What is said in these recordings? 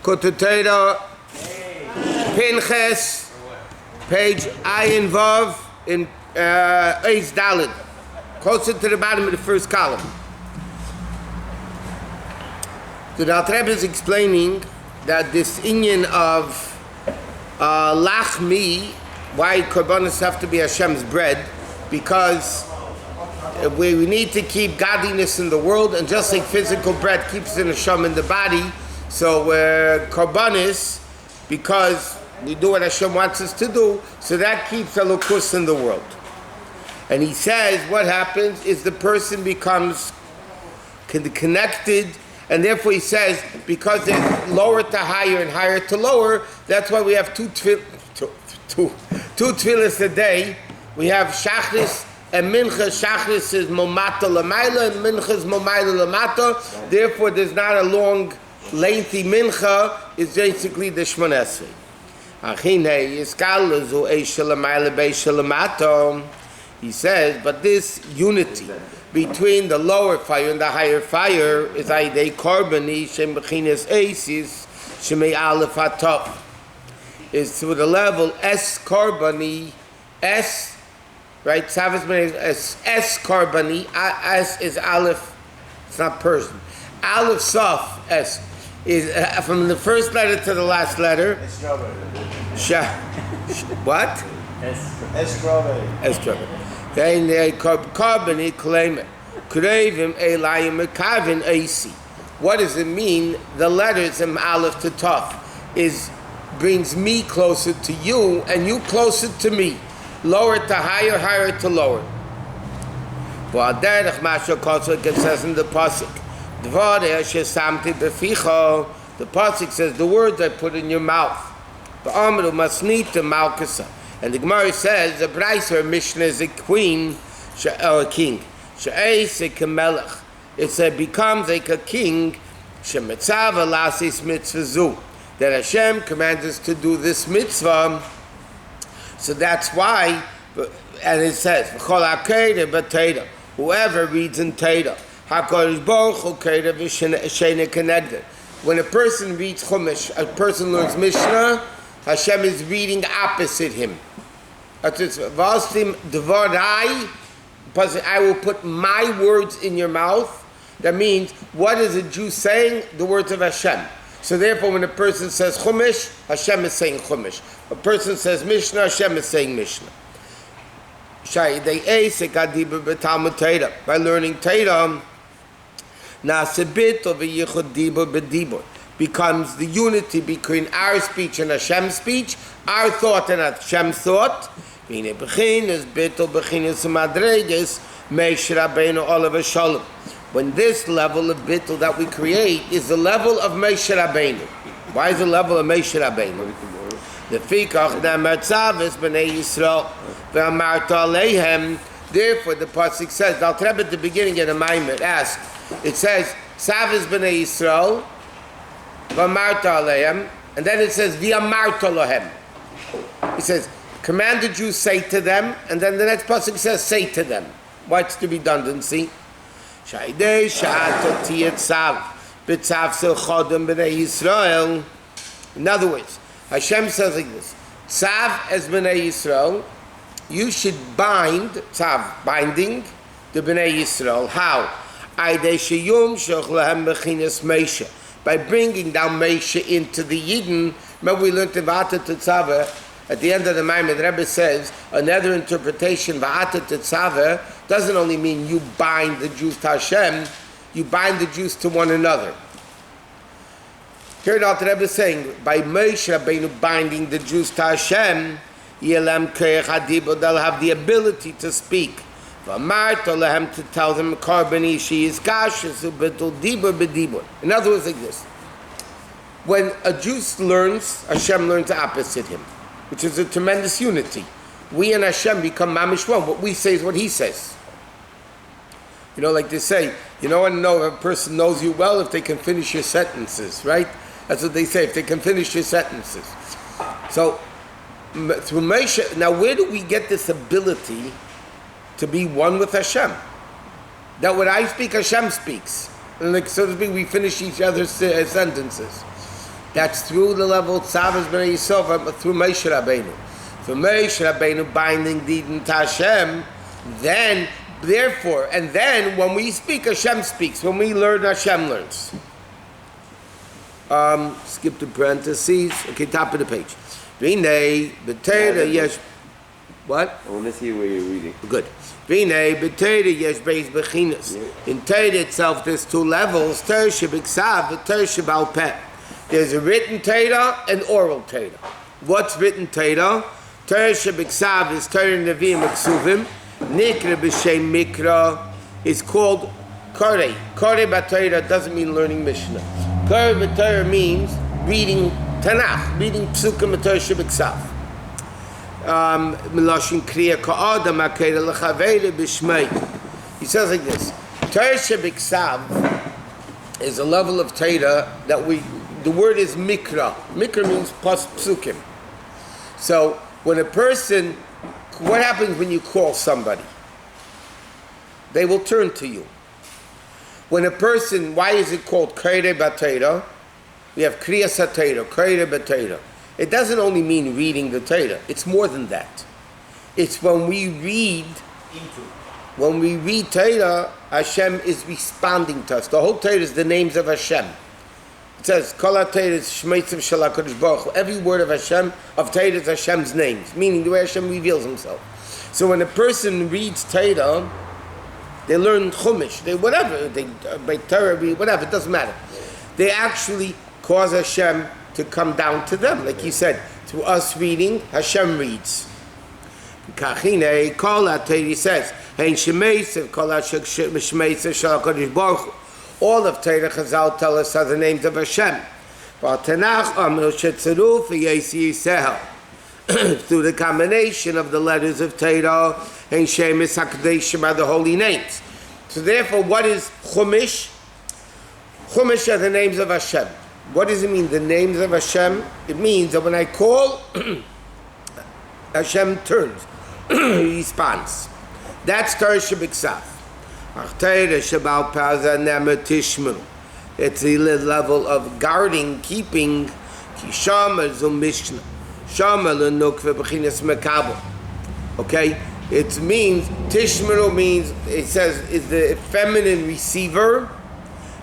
Likkutei, Pinchas, page Ayin Vav in Eis Daled, closer to the bottom of the first column. So the Alter Rebbe is explaining that this inyan of lachmi, why korbanos have to be Hashem's bread, because we need to keep godliness in the world, and just like physical bread keeps the neshama in the body, so korbanos, because we do what Hashem wants us to do, so that keeps a lukus in the world. And he says what happens is the person becomes connected, and therefore he says, because it's lower to higher and higher to lower, that's why we have two tefillas a day. We have shachris and mincha. Shachris is momata lamaila, and mincha is momaila lamata. Therefore, there's not a long, lengthy mincha. It's basically the Shmona Esrei. He says, but this unity between the lower fire and the higher fire is aidei karbani shem b'chinas eisis shemei aleph hatov, is to the level S karbani, S, right? Savas is S karbani, S is aleph, it's not Persian. Aleph Saf, S, is from the first letter to the last letter. What? S karbani. Then they karbani claim it. Krevim elayim mekavin eisi. What does it mean? The letters from aleph to taf brings me closer to you and you closer to me. Lower to higher, higher to lower. Well, derech mashal kosher, it says in the pasuk, dvarei shesamti beficha. The pasuk says the words I put in your mouth. Ba'amru masnita malkasa. And the Gemara says the Brayser Mishnah is a queen or a king. She'eis a kamelech. It becomes like a king. She'metzav lasis mitzvazu. That Hashem commands us to do this mitzvah. So that's why, and it says, whoever reads in Torah, when a person reads Chumash, a person learns Mishnah, Hashem is reading opposite him. I will put my words in your mouth. That means, what is a Jew saying? The words of Hashem. So therefore, when a person says Chumash, Hashem is saying Chumash. A person says Mishnah, Hashem is saying Mishnah. By learning Torah, becomes the unity between our speech and Hashem's speech, our thought and Hashem's thought. When this level of bittul that we create is the level of Moshe Rabbeinu. Why is the level of Moshe Rabbeinu? Therefore, the pasuk says, the Alter Rebbe at the beginning of the Maimer asked, it says, Savas b'nei Yisrael, and then it says, V'amarta lohem. It says, command the Jews, say to them, and then the next pasuk says, say to them. What's the redundancy? In other words, Hashem says like this, Tzav as b'nei Yisrael, you should bind, Tzav, binding, the b'nei Yisrael. How? By bringing down Moshe into the Yidden. Remember we learned in V'ata Tetzaveh, at the end of the Maimed, the Rebbe says, another interpretation, V'ata Tetzaveh, doesn't only mean you bind the Jews to Hashem, you bind the Jews to one another. Here the Rebbe is saying, by Moshe Rabbeinu binding the Jews to Hashem, they'll have the ability to speak. To tell them, she is in other words, like this. When a Jew learns, Hashem learns opposite him, which is a tremendous unity. We and Hashem become mamish one. What we say is what he says. You know, like they say, you know, if a person knows you well if they can finish your sentences, right? That's what they say, if they can finish your sentences. So, through Moshe, now where do we get this ability to be one with Hashem? That when I speak, Hashem speaks. And like, so to speak, we finish each other's sentences. That's through the level of Tzavos B'nai Yisrael, through Moshe Rabbeinu. Through Moshe Rabbeinu binding Didin to Hashem, then when we speak, Hashem speaks. When we learn, Hashem learns. Skip the parentheses. Okay, top of the page. What? I want to see where you're reading. Good. In Torah itself, there's two levels. Torah shebiksav and Torah shebal peh. There's a written Torah and oral Torah. What's written Torah? Torah shebiksav is Torah Nevi'im Ksuvim. Nikra b'shem Mikra is called Koreh. Koreh b'Torah doesn't mean learning Mishnah. Koreh b'Torah means reading Tanakh, reading Psukim b'Torah shebiksav. Miloshin kriya ka'adam ha'keira l'chaveira b'shmei. He says like this: Torah shebiksav is a level of Torah that the word is mikra. Mikra means plus psukim. So when a person, what happens when you call somebody? They will turn to you. When a person, why is it called Koreh b'Torah? We have kriya sateira, Koreh b'Torah. It doesn't only mean reading the Torah. It's more than that. It's when we read Torah, Hashem is responding to us. The whole Torah is the names of Hashem. It says, Kol HaTorah is Shmeitzim Shel HaKadosh Baruch Hu. Every word of Hashem, of Torah is Hashem's names, meaning the way Hashem reveals himself. So when a person reads Torah, they learn Chumash, they by Torah, whatever, it doesn't matter. They actually cause Hashem to come down to them. Like he said, through us reading, Hashem reads. Kachine, Kol HaTorah, he says, Hein Shemeisev, Kol HaShemeisev Shel HaKadosh Baruch Hu. All of Torah Chazal tell us are the names of Hashem. Through the combination of the letters of Torah and Shemis HaKadeshim are the holy names. So therefore, what is Chumash? Chumash are the names of Hashem. What does it mean, the names of Hashem? It means that when I call, Hashem turns, he responds. That's Torah Shebiksav. It's the level of guarding, keeping. Okay? It means, Tishmeru means, it says, is the feminine receiver.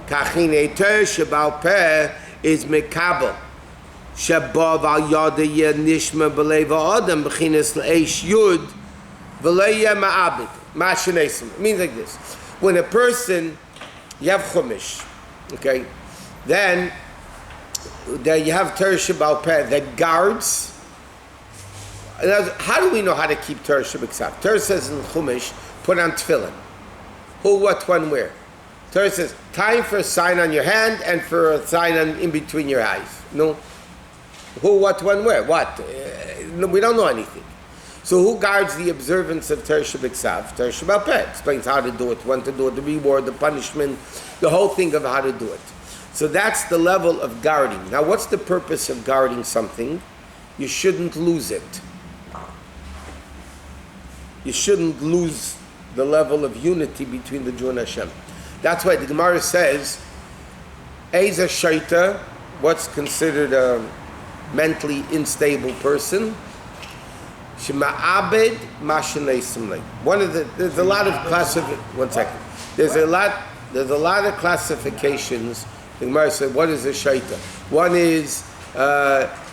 Kachine Torah Shebal Peh is Mekabel. Shabav al Yadaya Nishma Beleva Adam Bechinas Leish Yud Veleya Ma'abed. Mashanesim. It means like this. When a person, you have Chumash, okay, then you have Torah Shebal Peh that guards. How do we know how to keep Torah Shebiksav? Torah says in Chumash, put on tefillin. Who, what, when, where? Torah says, time for a sign on your hand and for a sign in between your eyes. No? Who, what, when, where? What? No, we don't know anything. So who guards the observance of Torah Shebiksav? Torah Shebal Peh explains how to do it, when to do it, the reward, the punishment, the whole thing of how to do it. So that's the level of guarding. Now what's the purpose of guarding something? You shouldn't lose it. You shouldn't lose the level of unity between the Jew and Hashem. That's why the Gemara says, Eza Shaita, what's considered a mentally unstable person? Shema'abed Mashanesimle. There's a lot of There's a lot of classifications. The Gemara said, what is a Shaita? One is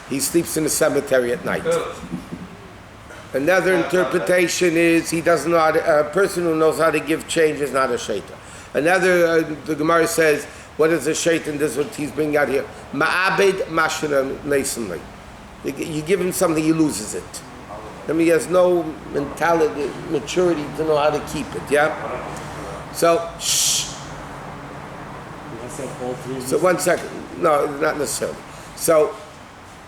he sleeps in a cemetery at night. Another interpretation is he doesn't know a person who knows how to give change is not a Shaita. Another, the Gemara says, what is a Shaitan? This is what he's bringing out here. Ma'abed mashana nesimli. You give him something, he loses it. I mean, he has no mentality, maturity to know how to keep it, yeah? So, shh. So, 1 second. No, not necessarily. So,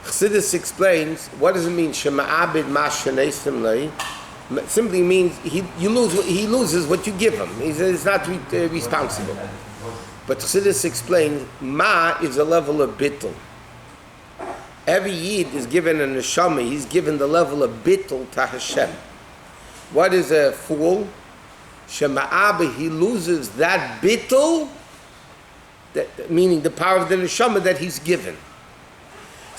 Chassidus explains, what does it mean, Shema'abed mashana nesimli? Simply means he loses what you give him. He's not responsible. But Chassidus explains, Ma is a level of bittul. Every Yid is given a neshama. He's given the level of bittul to Hashem. What is a fool? Shema'abed, he loses that bittul, meaning the power of the neshama that he's given.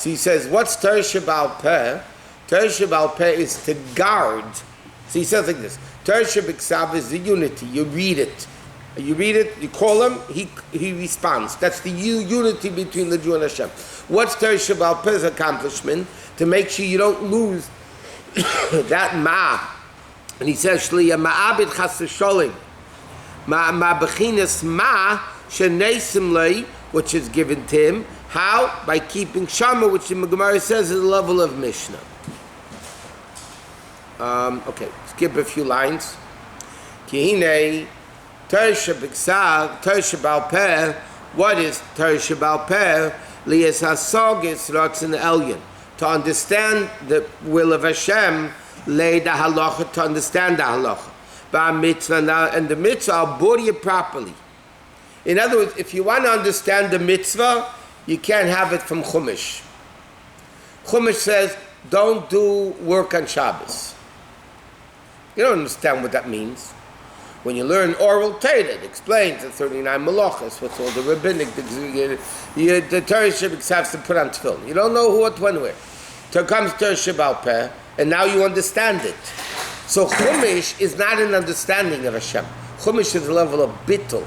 So he says, what's Torah Sheba'al Peh? Torah Sheba'al Peh is to guard. So he says like this, Torah Sheba'al is the unity. You read it, you call him, he responds. That's the unity between the Jew and Hashem. What's Torah Sheba'al Peh's accomplishment? To make sure you don't lose that ma. And he says, Shliya ma'abid chas v'sholim. Ma bechinas ma shenesim lei, which is given to him. How? By keeping Shama, which the Gemara says is the level of Mishnah. Okay, skip a few lines. Kihine, Torah Sheba'al Peh. What is Torah Sheba'al Peh? Liyas hasogis rotzen elyon. To understand the will of Hashem, lay the halacha, to understand the halacha. And the mitzvah, I'll body it properly. In other words, if you want to understand the mitzvah, you can't have it from Chumash. Chumash says, don't do work on Shabbos. You don't understand what that means. When you learn oral Torah, it explains the 39 malachas, what's all the rabbinic, the Torah Sheba'al has to put on tefillin. You don't know what went where. So comes Torah Sheba'al Peh, and now you understand it. So Chumash is not an understanding of Hashem. Chumash is a level of bittul.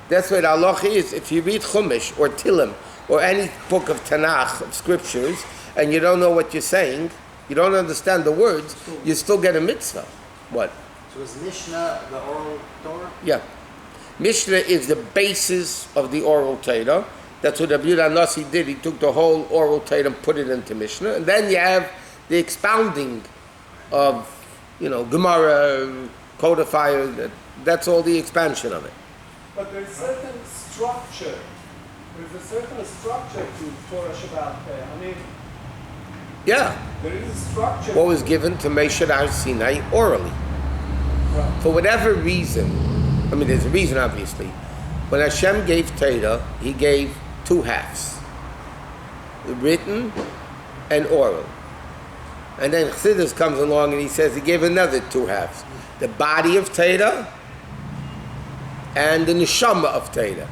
That's what halacha is. If you read Chumash or Tilim or any book of Tanakh, of scriptures, and you don't know what you're saying, you don't understand the words, you still get a mitzvah. What? So is Mishnah the oral Torah? Yeah. Mishnah is the basis of the oral Torah. That's what Rabbi Nasi did. He took the whole oral Torah and put it into Mishnah. And then you have the expounding of, Gemara, codifier. That's all the expansion of it. But there's a certain structure. There's a certain structure to Torah Sheba'al Peh. Yeah. There is a structure. What was given to Moshe Har Sinai orally. Right. For whatever reason, there's a reason obviously. When Hashem gave Torah, He gave two halves. Written and oral. And then Chassidus comes along and he says He gave another two halves. The body of Torah and the neshama of Torah.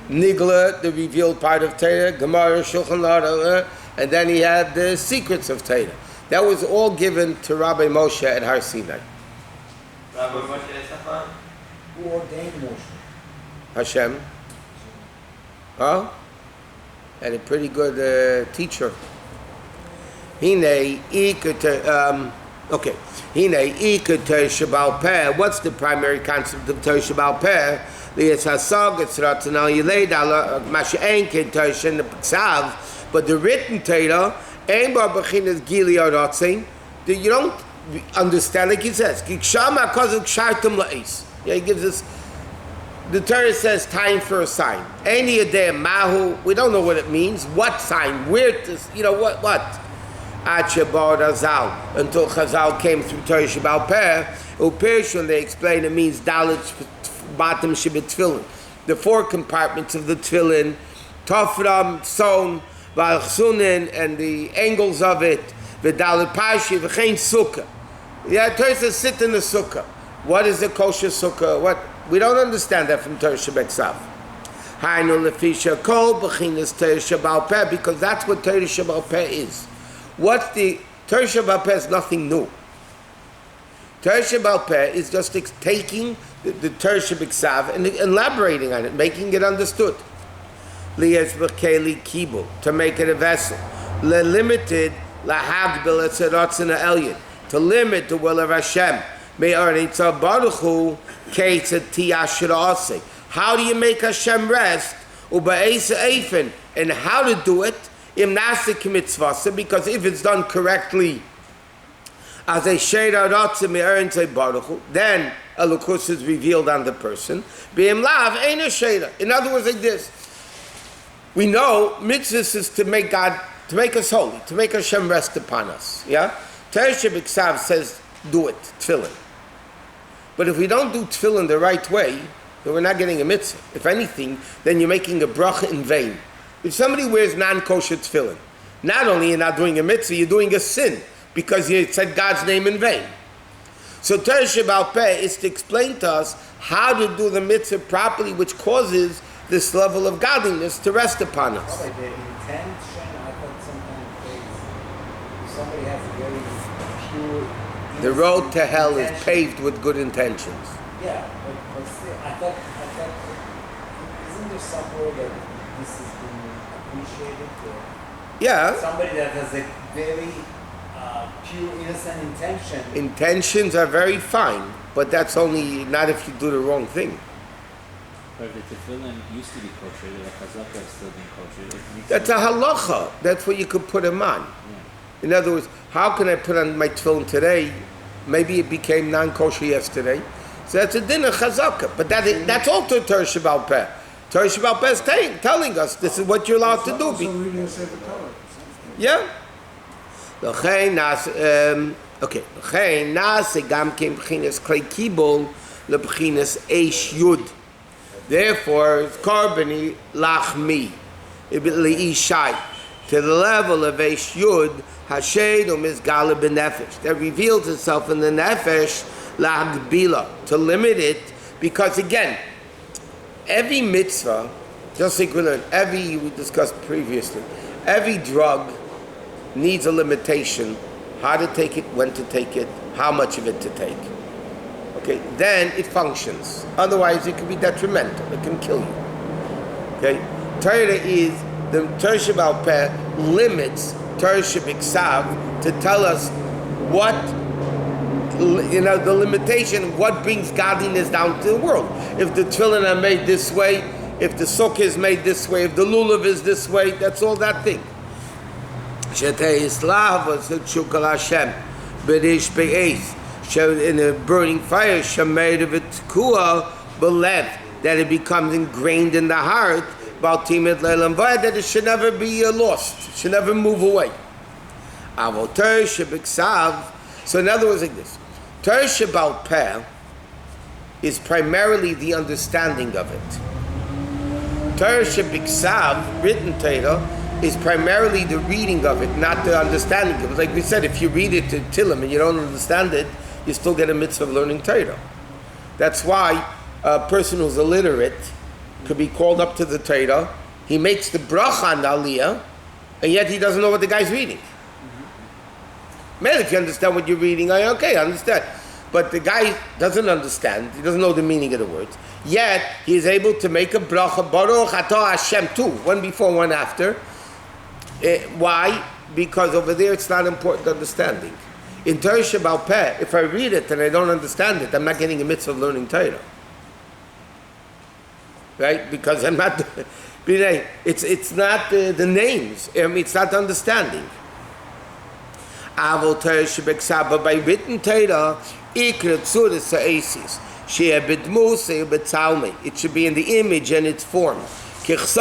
Nigla, the revealed part of Torah, Gemara, Shulchan Aruch, and then he had the secrets of Torah. That was all given to Rabbi Moshe at Har Sinai. Rabbi Moshe Safan? Who ordained Moshe? Hashem. Huh? And a pretty good teacher. Hine okay. Hine Likkutei Sheba'al Peh. What's the primary concept of Torah Sheba'al Peh? But the written Torah, you don't understand, like he says. He gives us, the Torah says time for a sign. We don't know what it means. What sign? Where to, what? Until Chazal came through Torah Sheba'al Peh, when they explain it means Dalit bottom Shebet Tefillin. The four compartments of the Tefillin, Tofram, Son, Valchsunin, and the angles of it, V'Dalit Pashi, V'chein Sukkah. Yeah, Torah says sit in the Sukkah. What is a kosher Sukkah? What? We don't understand that from Torah Sheba'al Hainu Lefisha Kol B'chinas Torah Sheba'al Peh, because that's what Torah Sheba'al Peh is. What's the Torah Sheba'al Peh is nothing new. Torah Sheba'al Peh is just taking the Torah Sheba'al and elaborating on it, making it understood. Liyaz b'keli kibul, to make it a vessel. Limited lahagbil etzeratzin elyon, to limit the will of Hashem. How do you make Hashem rest? And how to do it? Because if it's done correctly, as a then a lukus is revealed on the person. In other words, like this. We know mitzvah is to make God, to make us holy, to make Hashem rest upon us. Yeah? Torah Sheba'al says, do it, tefillin. But if we don't do tefillin the right way, then we're not getting a mitzvah. If anything, then you're making a bracha in vain. If somebody wears non-kosher tefillin, not only you're not doing a mitzvah, you're doing a sin, because you said God's name in vain. So Torah Sheba'al Peh is to explain to us how to do the mitzvah properly, which causes this level of godliness to rest upon us. Like the intention, I thought sometimes somebody has a very pure. The road to hell is intention. paved with good intentions. Yeah, but still, I thought, isn't there somewhere that this is being appreciated? Yeah. Somebody that has a very pure, innocent intention. Intentions are very fine, but that's only not if you do the wrong thing. But if the tefillin used to be kosher, the chazaka is still being kosher. That's a halacha. That's what you could put them on. Yeah. In other words, how can I put on my tefillin today? Maybe it became non-kosher yesterday. So that's a din of chazaka. But that's also Torah Shabbat Peh. Torah Shabbat Peh is telling us this is what you're allowed to do. Also reading a Sefer Torah. Yeah. Okay. L'chein nase gam kem b'chinas klei kibul leb'chinas eish yud. Therefore, karbani lachmi leishai to the level of eish yud hashed umizgala b'nefesh that reveals itself in the nefesh lagbila to limit it, because again, every mitzvah, just like we learned, we discussed previously, every drug needs a limitation, how to take it, when to take it, how much of it to take. Okay, then it functions. Otherwise, it can be detrimental. It can kill you. Okay, the Torah Shabbat Peh limits Torah Shabbat to tell us what, the limitation, what brings godliness down to the world. If the tefillin are made this way, if the sukkah is made this way, if the lulav is this way, that's all that thing. In a burning fire, that it becomes ingrained in the heart, that it should never be lost, it should never move away. So in other words, like this, Torah Shabbat Peh is primarily the understanding of it. Torah Shabbat written Torah, is primarily the reading of it, not the understanding of it. Like we said, if you read it to Tillim and you don't understand it, you still get a mitzvah of learning Torah. That's why a person who's illiterate could be called up to the Torah. He makes the bracha on the aliyah, and yet he doesn't know what the guy's reading. Man, if you understand what you're reading, I understand. But the guy doesn't understand. He doesn't know the meaning of the words. Yet he is able to make a bracha, Baruch Atah Hashem, too, one before, one after. Why? Because over there it's not important understanding. In Torah Shabbat Peh, if I read it and I don't understand it, I'm not getting a mitzvah of learning Torah. Right? Because I'm not. It's not the names. It's not understanding. Avol Torah Shabbat, but by written Torah, Ikra Tzura Sa'esis, Shea B'dmus B'tzalmi. It should be in the image and its form. Because it's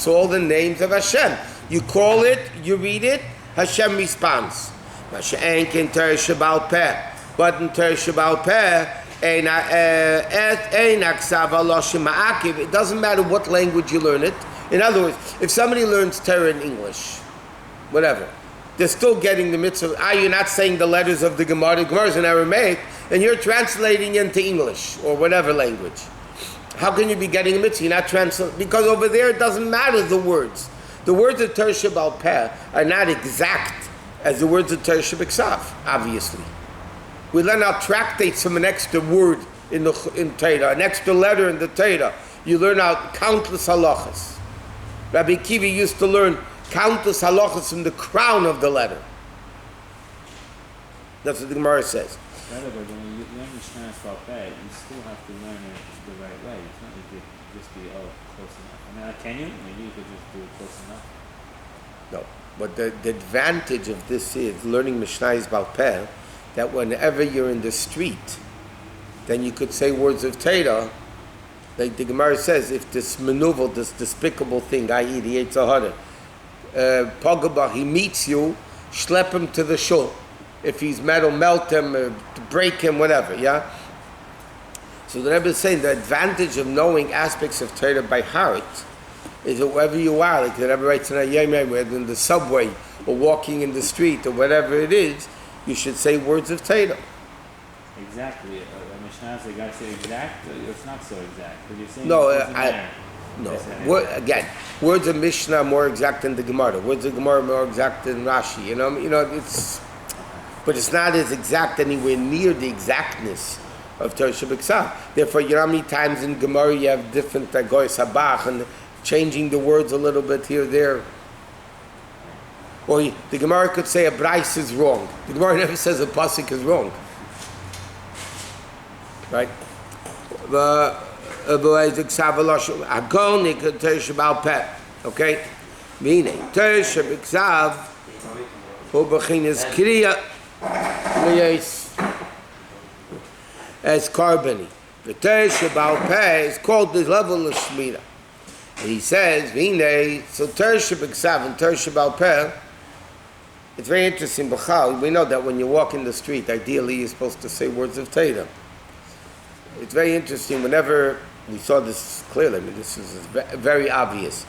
all the names of Hashem. You call it, you read it, Hashem responds. But in Torah Shabbat Peh, it doesn't matter what language you learn it. In other words, if somebody learns Torah in English, whatever, they're still getting the mitzvah. You're not saying the letters of the Gemara. The Gemara is in Aramaic, and you're translating into English or whatever language. How can you be getting a mitzvah? You're not translating, because over there it doesn't matter the words. The words of Torah Shabbat Peh are not exact as the words of Torah Shabbat, obviously. We learn our tractates from an extra word in Torah, an extra letter in the Torah. You learn out countless halachas. Rabbi Kiva used to learn countless halachas from the crown of the letter. That's what the Gemara says. But when you learn Mishnah Shabbat Peh, you still have to learn it the right way. It's not like you could just be, close enough. Can you? Maybe you could just do it close enough. No. But the advantage of this is learning Mishnah Shabbat Peh, that whenever you're in the street, then you could say words of Torah. Like the Gemara says, if this maneuver, this despicable thing, i.e. the Yetzer Hara, Pogaba, he meets you, schlep him to the shul. If he's metal, melt him, break him, whatever, yeah? So the Rebbe is saying the advantage of knowing aspects of Torah by heart is that wherever you are, like the Rebbe writes in whether in the subway or walking in the street or whatever it is, you should say words of Torah. Exactly. Mishnah they got you exact, or it's not so exact? But you're saying No, it doesn't matter. no. Again, words of Mishnah are more exact than the Gemara. Words of Gemara are more exact than Rashi. You know, it's, but it's not as exact anywhere near the exactness of Torah Shebiksav. Therefore, you know how many times in Gemara you have different Goy Sabach and changing the words a little bit here, there. Or the Gemara could say a Brais is wrong. The Gemara never says a Pasuk is wrong. Right? Okay? Meaning, Torah Shebiksav hu b'chinas kriya liyos as carbony. The Torah Shebal Peh is called the level of Shmira. And he says, so Torah Shebiksav and Torah Shebal Peh, it's very interesting, B'chal, we know that when you walk in the street, ideally you're supposed to say words of Torah. It's very interesting, whenever, we saw this clearly, I mean, this is very obvious.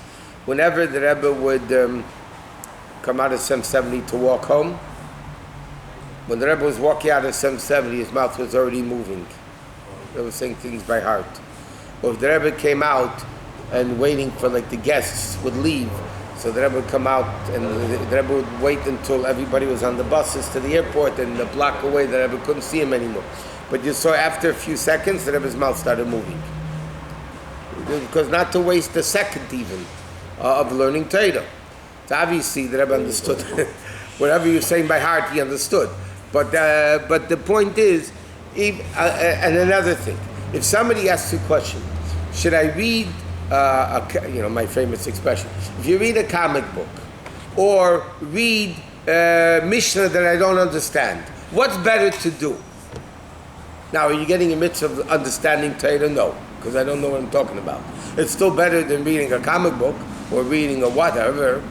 Whenever the Rebbe would come out of 770 to walk home, when the Rebbe was walking out of 770, his mouth was already moving. He was saying things by heart. Or if the Rebbe came out and waiting for like the guests would leave, so the Rebbe would come out and the Rebbe would wait until everybody was on the buses to the airport, and a block away the Rebbe couldn't see him anymore. But you saw after a few seconds the Rebbe's mouth started moving. Because not to waste a second even of learning Torah. So obviously the Rebbe understood. Whatever you're saying by heart, he understood. But the point is, and another thing, if somebody asks you a question, should I read, my famous expression, if you read a comic book or read Mishnah that I don't understand, what's better to do? Now, are you getting a mitzvah of understanding Torah? No, because I don't know what I'm talking about. It's still better than reading a comic book or reading a whatever.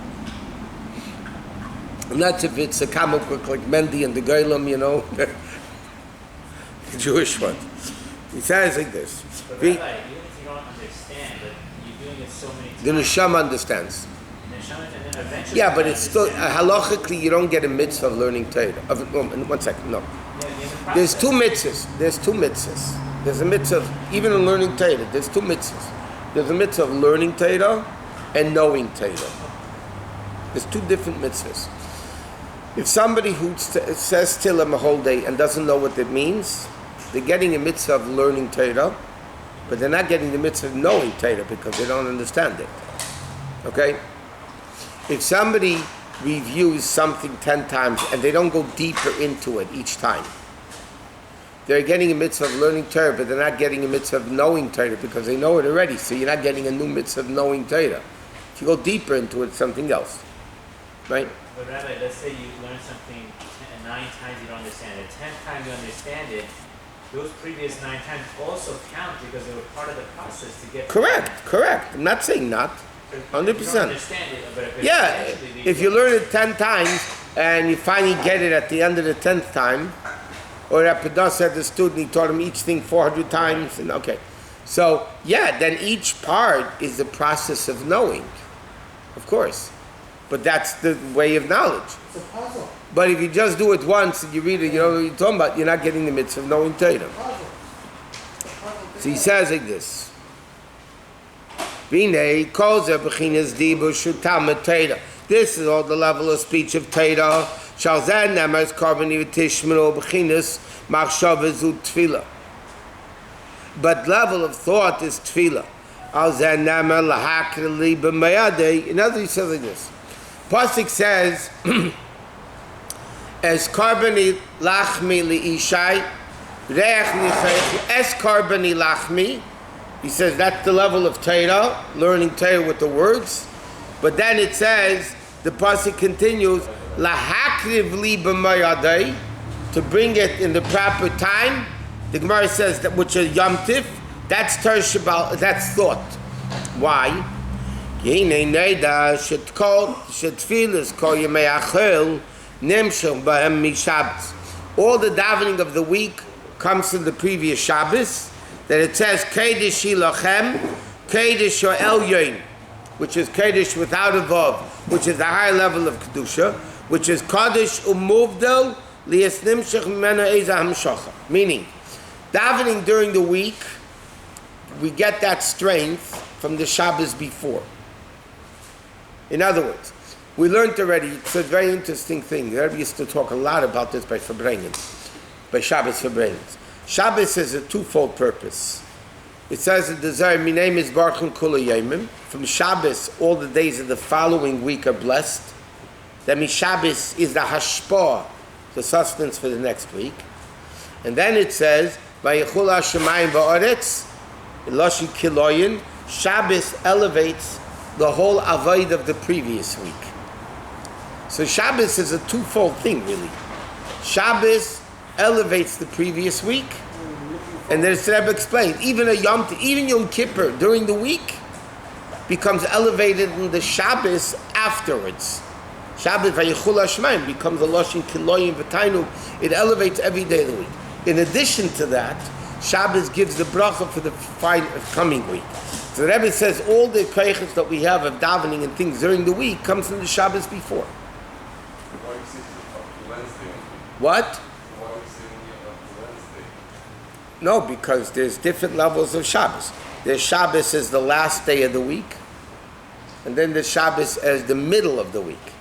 And that's if it's a comic book like Mendy and the Golem, the Jewish one. He says like this. But Rabbi, even if you don't understand, but you're doing it so many times. The Neshama understands. And then eventually. Yeah, but it's still, halachically, you don't get a mitzvah of learning Torah. 1 second, no. There's two mitzvahs. There's a mitzvah of, even in learning Torah, there's two mitzvahs. There's a mitzvah of learning Torah and knowing Torah. There's two different mitzvahs. If somebody who says Tehillim a whole day and doesn't know what it means, they're getting a mitzvah of learning Torah, but they're not getting the mitzvah of knowing Torah because they don't understand it. Okay? If somebody reviews something 10 times and they don't go deeper into it each time, they're getting a mitzvah of learning Torah, but they're not getting a mitzvah of knowing Torah because they know it already, so you're not getting a new mitzvah of knowing Torah. If you go deeper into it, it's something else. Right? But Rabbi, let's say you learn something 9 times you don't understand it. 10th time you understand it, those previous 9 times also count because they were part of the process to get. Correct. I'm not saying not. 100%. You don't understand it, but if you learn it 10 times and you finally get it at the end of the 10th time, or Rabbi said the student, he taught him each thing 400 times, and okay. So, then each part is the process of knowing, of course. But that's the way of knowledge. It's a puzzle. But if you just do it once and you read it, you know what you're talking about, you're not getting the mitzvah of knowing Torah. So he says like this. This is all the level of speech of Torah. But level of thought is tefillah. In other words, he says like this. Pasuk says, "Es karbani lachmi liishai, reach nichaychi." Es karbani lachmi. He says that's the level of Torah, learning Torah with the words. But then it says, the pasuk continues, "Lahakriv li b'mayadei," to bring it in the proper time. The Gemara says that which is Yom Tif, that's Torah Shabbat, that's thought. Why? All the davening of the week comes from the previous Shabbos, that it says Kodesh Ilachem, Kodesh Elyon, which is Kodesh without a vav, which is the higher level of Kedusha, which is Kodesh Umuvdel Lias Nimshach Mimena Eza Hamshacha. Meaning, Davening during the week, we get that strength from the Shabbos before. In other words, we learned already, it's a very interesting thing. The Rabbi used to talk a lot about this by Shabbos Verbrengens. Shabbos has a twofold purpose. It says that the Zohar, "My name is Baruch Kula Yomim." From Shabbos, all the days of the following week are blessed. That means Shabbos is the hashpah, the sustenance for the next week. And then it says, "Vayichul Hashemayim va'aretz," Lashon Kiloyin. Shabbos elevates the whole avoid of the previous week. So Shabbos is a twofold thing, really. Shabbos elevates the previous week, and then the Rebbe explained, even Yom Kippur during the week becomes elevated in the Shabbos afterwards. Shabbos Vayichul Hashemayim becomes a Lashon Kiloyin v'Tainu. It elevates every day of the week. In addition to that, Shabbos gives the bracha for the coming week. So the Rebbe says all the koyches that we have of davening and things during the week comes from the Shabbos before. What? No, because there's different levels of Shabbos. There's Shabbos as the last day of the week, and then there's Shabbos as the middle of the week.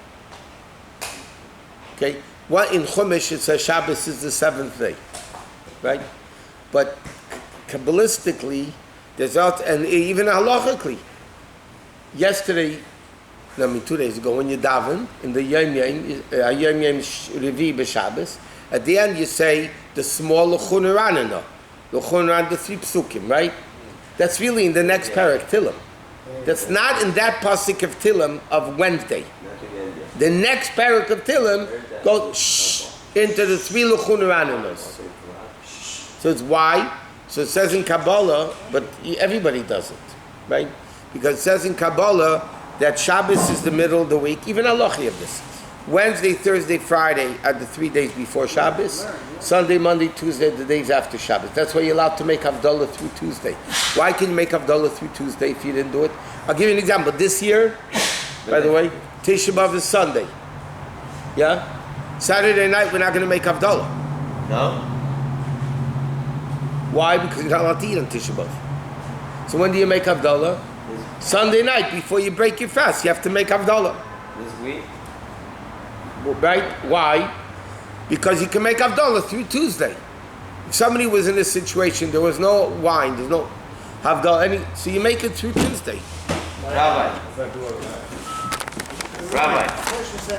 Okay? What in Chumash it says Shabbos is the seventh day, right? But Kabbalistically, there's out, and even halachically, 2 days ago, when you daven in the Yom Revi b'Shabbos, at the end you say the small L'chun Ranana, L'chun Ran, the 3 psukim, right? That's really in the next parak Tillim. That's not in that pasuk of Tillim of Wednesday. The next parak of Tillim goes into the 3 L'chun Rananas. So it's why? So it says in Kabbalah, but everybody does it, right? Because it says in Kabbalah that Shabbos is the middle of the week, even halachi of this. Wednesday, Thursday, Friday are the 3 days before Shabbos. Sunday, Monday, Tuesday, the days after Shabbos. That's why you're allowed to make Havdalah through Tuesday. Why can you make Havdalah through Tuesday if you didn't do it? I'll give you an example. This year, by the way, Tisha B'Av is Sunday. Yeah? Saturday night, we're not going to make Havdalah. No? Why? Because you're not allowed to eat on Tisha B'Av. So when do you make Havdalah? Sunday night, before you break your fast, you have to make Havdalah. This week? Right? Why? Because you can make Havdalah through Tuesday. If somebody was in a situation, there was no wine, there's no Havdalah, so you make it through Tuesday. Rabbi.